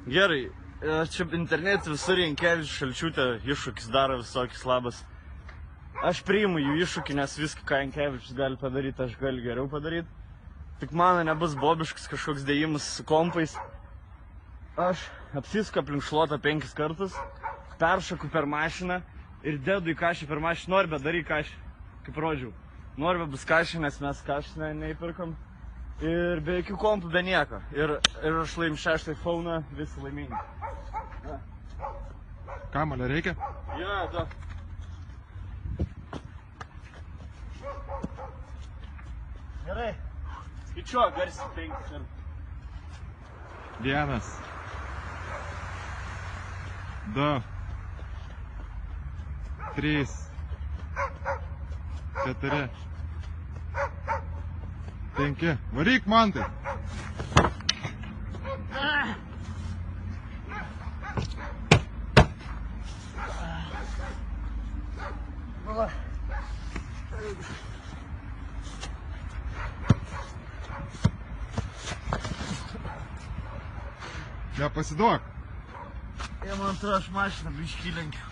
Gerai, čia internete visur Jankevičius Šalčiūtė iššūkis daro visokius labas. Aš priimu jų iššūkį, nes viską, ką Jankevičius gali padaryti, aš galiu geriau padaryti. Tik mano nebus bobiškas kažkoks dėjimas su kompais. Aš apsisuku aplink šluotą 5 kartus, peršoku per mašiną ir dedu į kašį per mašiną. Nori, bet daryk kašį, kaip rodžiau. Nori, bet bus kašį, nes mes kašį neįpirkom. Ir be jokių kompų, be nieko. Ir aš laim 6 iPhone'ą, visi laimingi. Kamalio reikia? Jo, da. Gerai. Skaičiuok garsiai 5 kartų. 1, 2, 3, 4, 5. Varyk, Mantai! Nepasiduok. Man atrodo, aš mašiną biškį lenkiu.